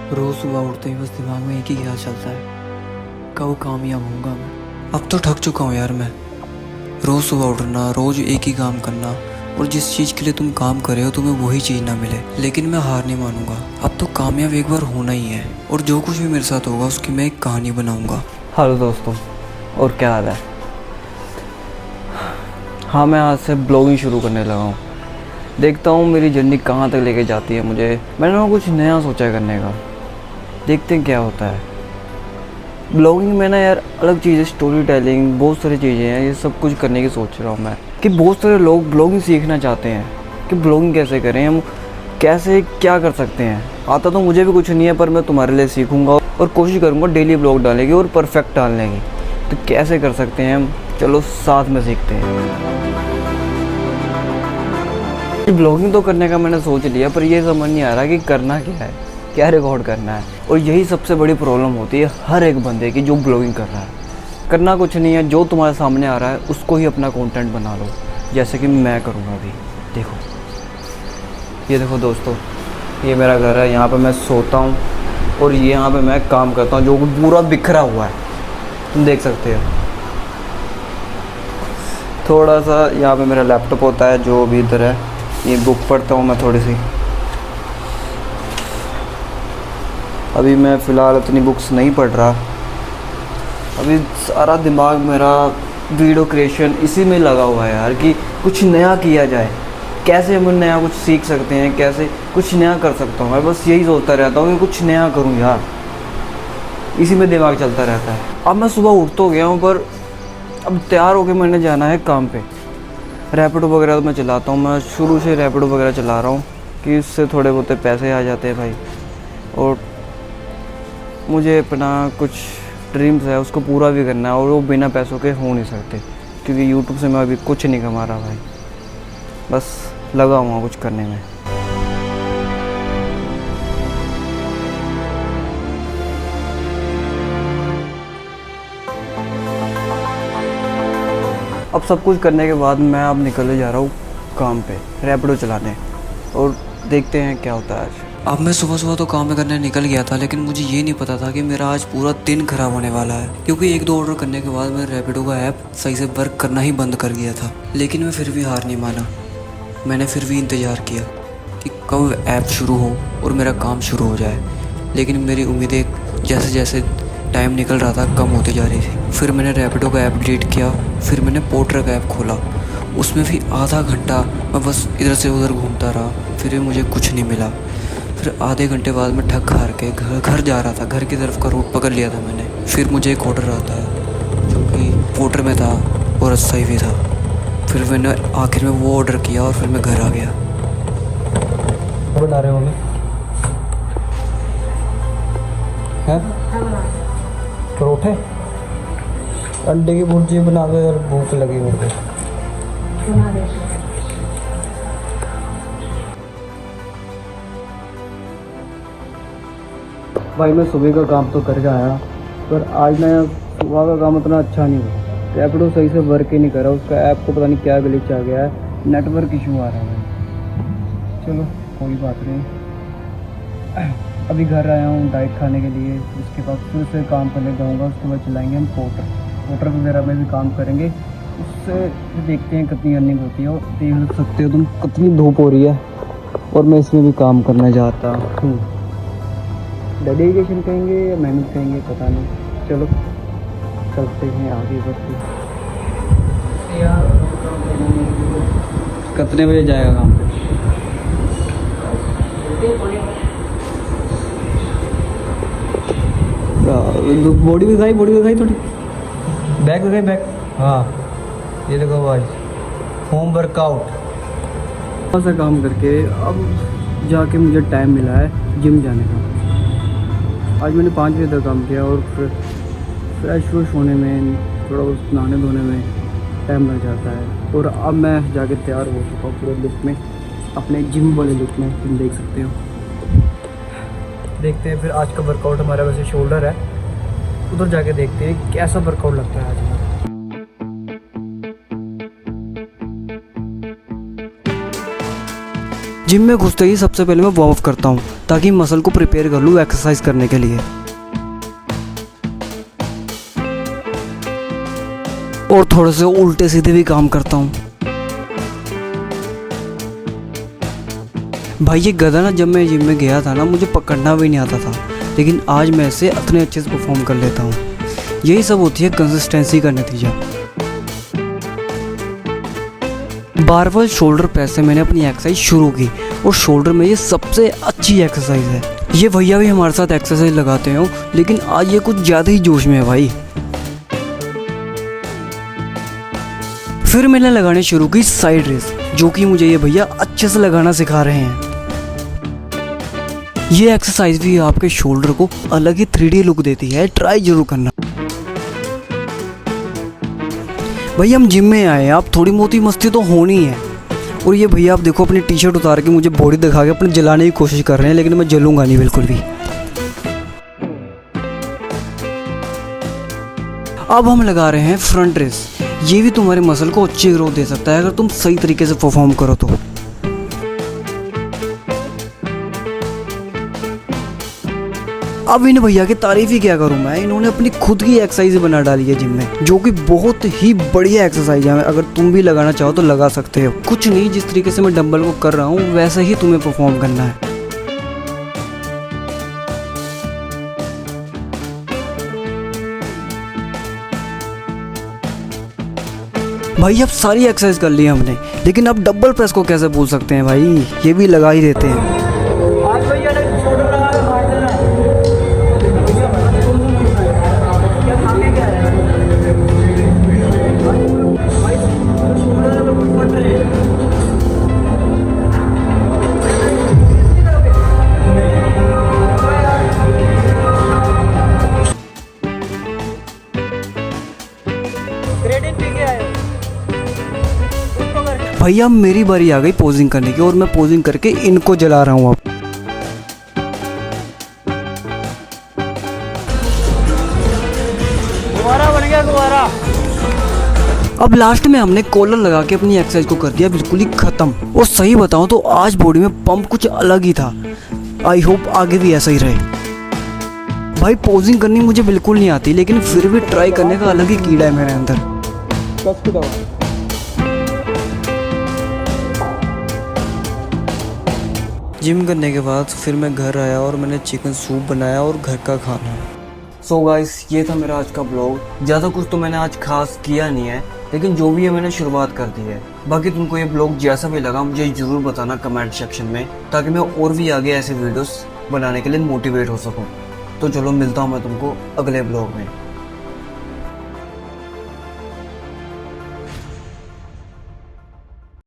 रोज़ सुबह उठते ही बस दिमाग में एक ही ख्याल चलता है, कब कामयाब होऊंगा मैं। अब तो थक चुका हूँ यार मैं। रोज़ सुबह उठना, रोज़ एक ही काम करना, और जिस चीज़ के लिए तुम काम कर रहे हो तुम्हें वही चीज़ ना मिले। लेकिन मैं हार नहीं मानूंगा। अब तो कामयाब एक बार होना ही है, और जो कुछ भी मेरे साथ होगा उसकी मैं एक कहानी बनाऊंगा। हेलो दोस्तों, और क्या हाल है। हाँ, मैं आज से ब्लॉगिंग शुरू करने लगा हूँ। देखता हूँ मेरी जर्नी कहाँ तक लेके जाती है मुझे। मैंने ना कुछ नया सोचा है करने का, देखते हैं क्या होता है। ब्लॉगिंग में ना यार अलग चीज़ है, स्टोरी टेलिंग, बहुत सारी चीज़ें हैं। ये सब कुछ करने की सोच रहा हूँ मैं, कि बहुत सारे लोग ब्लॉगिंग सीखना चाहते हैं कि ब्लॉगिंग कैसे करें, हम कैसे क्या कर सकते हैं। आता तो मुझे भी कुछ नहीं है, पर मैं तुम्हारे लिए सीखूँगा और कोशिश करूँगा डेली ब्लॉग डालने की और परफेक्ट डालने की। तो कैसे कर सकते हैं हम, चलो साथ में सीखते हैं। ब्लॉगिंग तो करने का मैंने सोच लिया, पर ये समझ नहीं आ रहा कि करना क्या है, क्या रिकॉर्ड करना है। और यही सबसे बड़ी प्रॉब्लम होती है हर एक बंदे की जो ब्लॉगिंग कर रहा है। करना कुछ नहीं है, जो तुम्हारे सामने आ रहा है उसको ही अपना कंटेंट बना लो, जैसे कि मैं करूँगा अभी। देखो, ये देखो दोस्तों, ये मेरा घर है, यहाँ पे मैं सोता हूँ और ये यहाँ पे मैं काम करता हूँ, जो पूरा बिखरा हुआ है, तुम देख सकते हो। थोड़ा सा यहाँ पे मेरा लैपटॉप होता है जो भी इधर है, ये बुक पढ़ता हूँ मैं थोड़ी सी। अभी मैं फ़िलहाल इतनी बुक्स नहीं पढ़ रहा, अभी सारा दिमाग मेरा वीडियो क्रिएशन इसी में लगा हुआ है यार, कि कुछ नया किया जाए, कैसे हम नया कुछ सीख सकते हैं, कैसे कुछ नया कर सकता हूँ। मैं बस यही सोचता रहता हूँ कि कुछ नया करूँ यार, इसी में दिमाग चलता रहता है। अब मैं सुबह उठ तो गया हूँ, पर अब तैयार होकर मैंने जाना है काम पे। रैपिडो वगैरह तो मैं चलाता हूँ, मैं शुरू से रैपिडो वगैरह चला रहा हूँ कि उससे थोड़े बहुत पैसे आ जाते हैं भाई। और मुझे अपना कुछ ड्रीम्स है उसको पूरा भी करना है, और वो बिना पैसों के हो नहीं सकते, क्योंकि यूट्यूब से मैं अभी कुछ नहीं कमा रहा भाई, बस लगा हुआ कुछ करने में। अब सब कुछ करने के बाद मैं अब निकलने जा रहा हूँ काम पे, रैपिडो चलाने, और देखते हैं क्या होता है आज। अब मैं सुबह सुबह तो काम करने निकल गया था, लेकिन मुझे ये नहीं पता था कि मेरा आज पूरा दिन खराब होने वाला है, क्योंकि एक दो ऑर्डर करने के बाद मेरा रैपिडो का ऐप सही से वर्क करना ही बंद कर गया था। लेकिन मैं फिर भी हार नहीं माना, मैंने फिर भी इंतज़ार किया कि कब ऐप शुरू हो और मेरा काम शुरू हो जाए। लेकिन मेरी उम्मीदें जैसे जैसे टाइम निकल रहा था कम होती जा रही थी। फिर मैंने रैपिडो का ऐप डिलीट किया, फिर मैंने पोर्टर का ऐप खोला, उसमें भी आधा घंटा मैं बस इधर से उधर घूमता रहा, फिर भी मुझे कुछ नहीं मिला। फिर आधे घंटे बाद मैं थक हार के घर जा रहा था, घर की तरफ का रूट पकड़ लिया था मैंने। फिर मुझे एक ऑर्डर आता है जो कि पोर्टर में था और सही भी था। फिर मैंने आखिर में वो ऑर्डर किया और फिर मैं घर आ गया। बना रहे होंगे हैं परोठे, अंडे की भुर्जी बना दो यार, भूख लगी मुझे। भाई मैं सुबह का काम तो करके आया, पर आज मैं सुबह का काम उतना अच्छा नहीं हुआ। रैपिडो सही से वर्क ही नहीं कर रहा, उसका ऐप को पता नहीं क्या ग्लिच आ गया है, नेटवर्क इशू आ रहा है। चलो कोई बात नहीं, अभी घर आया हूँ डाइट खाने के लिए, उसके बाद फिर से काम करने जाऊँगा। उसके बाद चलाएंगे हम पोर्टर वगैरह में भी काम करेंगे, उससे देखते हैं कितनी अर्निंग होती है। और देख सकते हो तुम कितनी धूप हो रही है, और मैं इसमें भी काम करना चाहता हूँ। डेडिकेशन कहेंगे या मेहनत कहेंगे पता नहीं, चलो चलते हैं आगे बढ़ते। कितने बजे जाएगा काम पे? बॉडी दिखाई थोड़ी, बैक दिखाई बैक। हाँ ये देखो भाई, होम वर्कआउट थोड़ा सा काम करके अब जाके मुझे टाइम मिला है जिम जाने का। आज मैंने 5 बजे तक काम किया, और फिर फ्रेश होने में, थोड़ा बहुत नहाने धोने में टाइम लग जाता है। और अब मैं जाके तैयार हो चुका हूँ पूरे लुक में, अपने जिम वाले लुक में, तुम देख सकते हो। देखते हैं फिर आज का वर्कआउट हमारा, वैसे शोल्डर है, उधर जाके देखते हैं कैसा वर्कआउट लगता है आज हमारा। जिम में घुसते ही सबसे पहले मैं वार्म अप करता हूँ। ताकि मसल को प्रिपेयर कर लूँ एक्सरसाइज करने के लिए। और थोड़े से उल्टे सीधे भी काम करता हूँ। भाई ये गधा ना, जब मैं जिम में गया था ना, मुझे पकड़ना भी नहीं आता था, लेकिन आज मैं इसे इतने अच्छे से परफॉर्म कर लेता हूँ। यही सब होती है कंसिस्टेंसी का नतीजा। बारबल शोल्डर प्रेस से मैंने अपनी एक्सरसाइज शुरू की और शोल्डर में ये सबसे अच्छी एक्सरसाइज है। ये भैया भी हमारे साथ एक्सरसाइज लगाते हो, लेकिन आज ये कुछ ज़्यादा ही जोश में है भाई। फिर मैंने लगाने शुरू की साइड रेस, जो कि मुझे ये भैया अच्छे से लगाना सिखा रहे हैं। ये एक्सरसाइज भी आपके शोल्डर को अलग ही 3D लुक देती है, ट्राई जरूर करना। भैया हम जिम में आए हैं, आप थोड़ी मोटी मस्ती तो होनी है। और ये भैया आप देखो अपनी टी शर्ट उतार के मुझे बॉडी दिखा के अपने जलाने की कोशिश कर रहे हैं, लेकिन मैं जलूंगा नहीं बिल्कुल भी। अब हम लगा रहे हैं फ्रंट रेस। ये भी तुम्हारे मसल को अच्छी ग्रोथ दे सकता है अगर तुम सही तरीके से परफॉर्म करो तो। अब इन भैया की तारीफ ही क्या करूं मैं, इन्होंने अपनी खुद की एक्सरसाइज बना डाली है जिम में, जो कि बहुत ही बढ़िया एक्सरसाइज है। अगर तुम भी लगाना चाहो तो लगा सकते हो। कुछ नहीं, जिस तरीके से मैं डंबल को कर रहा हूँ वैसे ही तुम्हें परफॉर्म करना है। भाई अब सारी एक्सरसाइज कर ली हमने, लेकिन अब डबल प्रेस को कैसे भूल सकते हैं भाई, ये भी लगा ही देते हैं। भैया अब मेरी बारी आ गई पोजिंग करने की, और मैं पोजिंग करके इनको जला रहा हूँ। अब लास्ट में हमने कॉलर लगा के अपनी एक्सरसाइज को कर दिया बिल्कुल ही खत्म। और सही बताऊं तो आज बॉडी में पंप कुछ अलग ही था। आई होप आगे भी ऐसा ही रहे। भाई पोजिंग करनी मुझे बिल्कुल नहीं आती, लेकिन फिर भी ट्राई करने का अलग ही कीड़ा है मेरे अंदर। जिम करने के बाद फिर मैं घर आया और मैंने चिकन सूप बनाया और घर का खाना। सो गाइस, ये था मेरा आज का ब्लॉग। ज़्यादा कुछ तो मैंने आज खास किया नहीं है, लेकिन जो भी है मैंने शुरुआत कर दी है। बाकी तुमको ये ब्लॉग जैसा भी लगा मुझे ज़रूर बताना कमेंट सेक्शन में, ताकि मैं और भी आगे ऐसे वीडियोस बनाने के लिए मोटिवेट हो सकूँ। तो चलो मिलता हूँ मैं तुमको अगले ब्लॉग में।